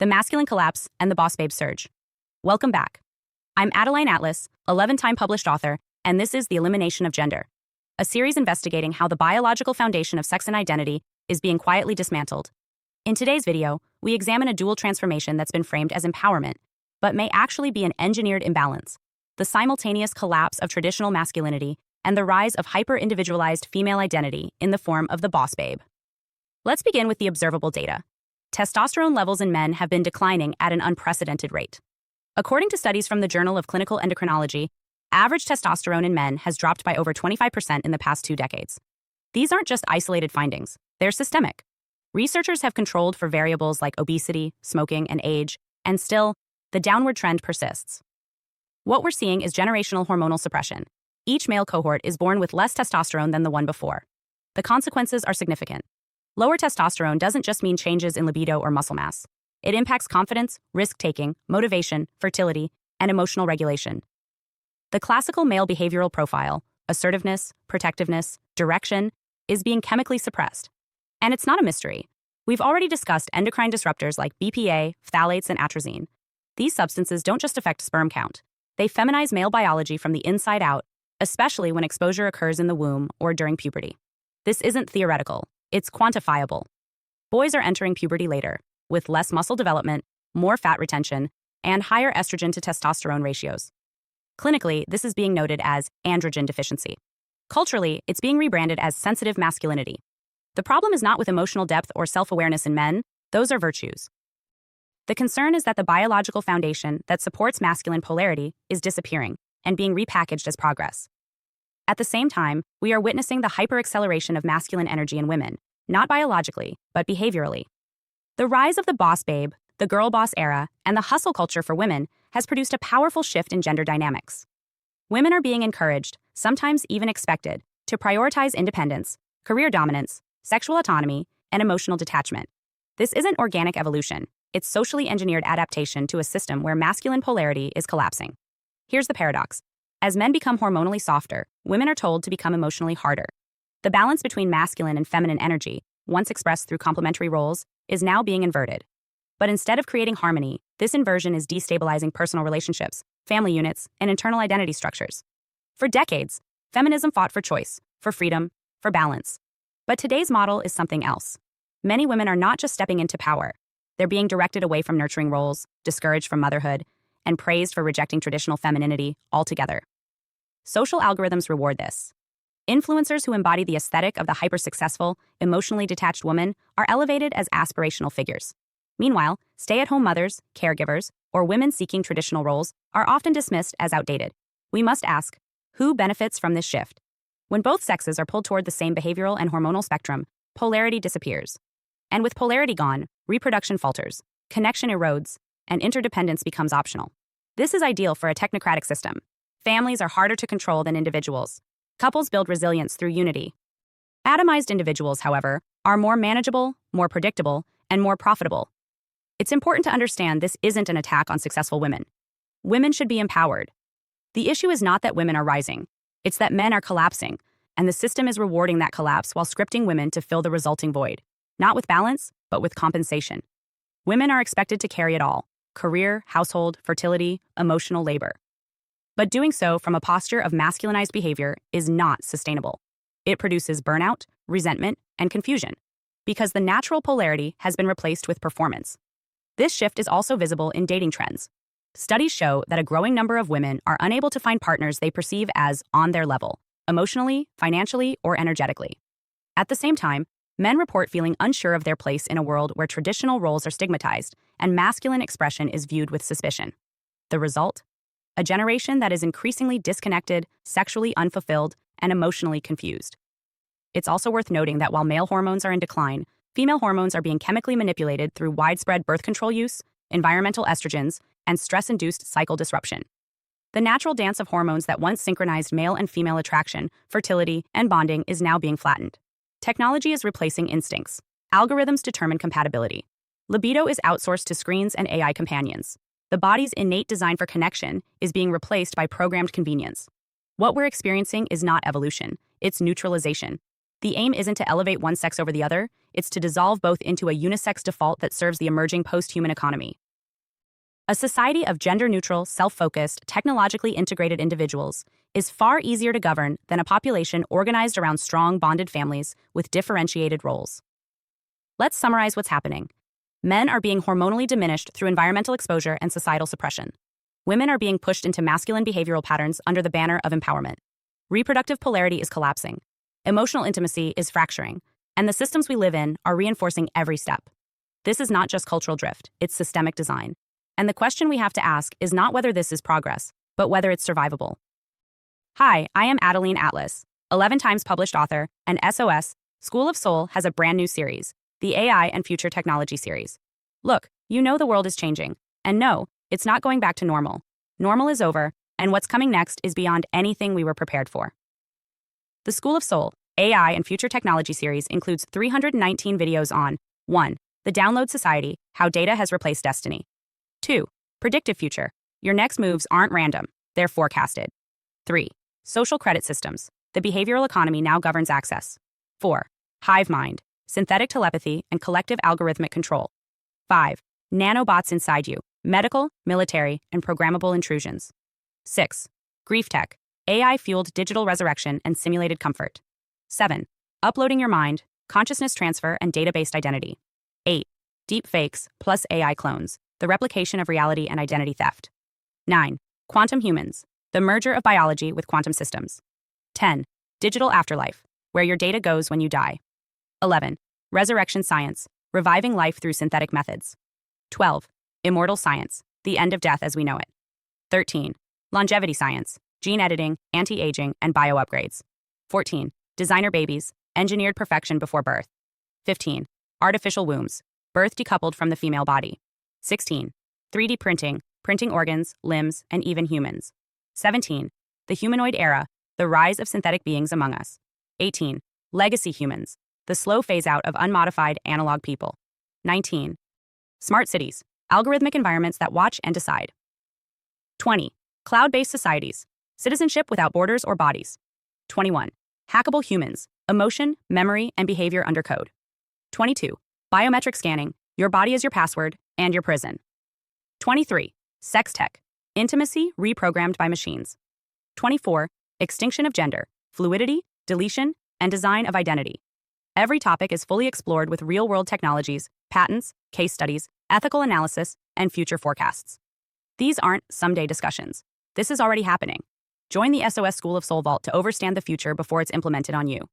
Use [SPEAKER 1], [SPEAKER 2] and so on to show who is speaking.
[SPEAKER 1] the masculine collapse, and the boss babe surge. Welcome back. I'm Adeline Atlas, 11-time published author, and this is The Elimination of Gender, a series investigating how the biological foundation of sex and identity is being quietly dismantled. In today's video, we examine a dual transformation that's been framed as empowerment, but may actually be an engineered imbalance: the simultaneous collapse of traditional masculinity and the rise of hyper-individualized female identity in the form of the boss babe. Let's begin with the observable data. Testosterone levels in men have been declining at an unprecedented rate. According to studies from the Journal of Clinical Endocrinology, average testosterone in men has dropped by over 25% in the past 2 decades. These aren't just isolated findings, they're systemic. Researchers have controlled for variables like obesity, smoking, and age, and still, the downward trend persists. What we're seeing is generational hormonal suppression. Each male cohort is born with less testosterone than the one before. The consequences are significant. Lower testosterone doesn't just mean changes in libido or muscle mass. It impacts confidence, risk-taking, motivation, fertility, and emotional regulation. The classical male behavioral profile, assertiveness, protectiveness, direction, is being chemically suppressed. And it's not a mystery. We've already discussed endocrine disruptors like BPA, phthalates, and atrazine. These substances don't just affect sperm count. They feminize male biology from the inside out, especially when exposure occurs in the womb or during puberty. This isn't theoretical, it's quantifiable. Boys are entering puberty later, with less muscle development, more fat retention, and higher estrogen to testosterone ratios. Clinically, this is being noted as androgen deficiency. Culturally, it's being rebranded as sensitive masculinity. The problem is not with emotional depth or self-awareness in men, those are virtues. The concern is that the biological foundation that supports masculine polarity is disappearing and being repackaged as progress. At the same time, we are witnessing the hyper-acceleration of masculine energy in women, not biologically, but behaviorally. The rise of the boss babe, the girl boss era, and the hustle culture for women has produced a powerful shift in gender dynamics. Women are being encouraged, sometimes even expected, to prioritize independence, career dominance, sexual autonomy, and emotional detachment. This isn't organic evolution, it's socially engineered adaptation to a system where masculine polarity is collapsing. Here's the paradox. As men become hormonally softer, women are told to become emotionally harder. The balance between masculine and feminine energy, once expressed through complementary roles, is now being inverted. But instead of creating harmony, this inversion is destabilizing personal relationships, family units, and internal identity structures. For decades, feminism fought for choice, for freedom, for balance. But today's model is something else. Many women are not just stepping into power. They're being directed away from nurturing roles, discouraged from motherhood, and praised for rejecting traditional femininity altogether. Social algorithms reward this. Influencers who embody the aesthetic of the hyper-successful, emotionally detached woman are elevated as aspirational figures. Meanwhile, stay-at-home mothers, caregivers, or women seeking traditional roles are often dismissed as outdated. We must ask, who benefits from this shift? When both sexes are pulled toward the same behavioral and hormonal spectrum, polarity disappears. And with polarity gone, reproduction falters, connection erodes, and interdependence becomes optional. This is ideal for a technocratic system. Families are harder to control than individuals. Couples build resilience through unity. Atomized individuals, however, are more manageable, more predictable, and more profitable. It's important to understand this isn't an attack on successful women. Women should be empowered. The issue is not that women are rising. It's that men are collapsing, and the system is rewarding that collapse while scripting women to fill the resulting void. Not with balance, but with compensation. Women are expected to carry it all: career, household, fertility, emotional labor. But doing so from a posture of masculinized behavior is not sustainable. It produces burnout, resentment, and confusion, because the natural polarity has been replaced with performance. This shift is also visible in dating trends. Studies show that a growing number of women are unable to find partners they perceive as on their level, emotionally, financially, or energetically. At the same time, men report feeling unsure of their place in a world where traditional roles are stigmatized and masculine expression is viewed with suspicion. The result? A generation that is increasingly disconnected, sexually unfulfilled, and emotionally confused. It's also worth noting that while male hormones are in decline, female hormones are being chemically manipulated through widespread birth control use, environmental estrogens, and stress-induced cycle disruption. The natural dance of hormones that once synchronized male and female attraction, fertility, and bonding is now being flattened. Technology is replacing instincts. Algorithms determine compatibility. Libido is outsourced to screens and AI companions. The body's innate design for connection is being replaced by programmed convenience. What we're experiencing is not evolution, it's neutralization. The aim isn't to elevate one sex over the other, it's to dissolve both into a unisex default that serves the emerging post-human economy. A society of gender-neutral, self-focused, technologically integrated individuals is far easier to govern than a population organized around strong, bonded families with differentiated roles. Let's summarize what's happening. Men are being hormonally diminished through environmental exposure and societal suppression. Women are being pushed into masculine behavioral patterns under the banner of empowerment. Reproductive polarity is collapsing. Emotional intimacy is fracturing. And the systems we live in are reinforcing every step. This is not just cultural drift, it's systemic design. And the question we have to ask is not whether this is progress, but whether it's survivable. Hi, I am Adeline Atlas, 11 times published author, and SOS, School of Soul has a brand new series, the AI and Future Technology series. Look, you know the world is changing. And no, it's not going back to normal. Normal is over, and what's coming next is beyond anything we were prepared for. The School of Soul, AI and Future Technology series includes 319 videos on 1. The Download Society, How Data Has Replaced Destiny. 2. Predictive Future. Your next moves aren't random, they're forecasted. 3. Social Credit Systems. The behavioral economy now governs access. 4. Hive Mind. Synthetic telepathy and collective algorithmic control. 5. Nanobots inside you. Medical, military, and programmable intrusions. 6. Grief Tech. AI-fueled digital resurrection and simulated comfort. 7. Uploading your mind, consciousness transfer, and data-based identity. 8. Deep fakes plus AI clones. The replication of reality and identity theft. 9. Quantum humans, the merger of biology with quantum systems. 10. Digital afterlife, where your data goes when you die. 11. Resurrection science, reviving life through synthetic methods. 12. Immortal science, the end of death as we know it. 13. Longevity science, gene editing, anti-aging, and bio-upgrades. 14. Designer babies, engineered perfection before birth. 15. Artificial wombs, birth decoupled from the female body. 16. 3D printing, printing organs, limbs, and even humans. 17. The humanoid era, the rise of synthetic beings among us. 18. Legacy humans, the slow phase-out of unmodified analog people. 19. Smart cities, algorithmic environments that watch and decide. 20. Cloud-based societies, citizenship without borders or bodies. 21. Hackable humans, emotion, memory, and behavior under code. 22. Biometric scanning, your body is your password, and your prison. 23. Sex tech, intimacy reprogrammed by machines. 24. Extinction of gender, fluidity, deletion, and design of identity. Every topic is fully explored with real-world technologies, patents, case studies, ethical analysis, and future forecasts. These aren't someday discussions. This is already happening. Join the SOS School of Soul Vault to overstand the future before it's implemented on you.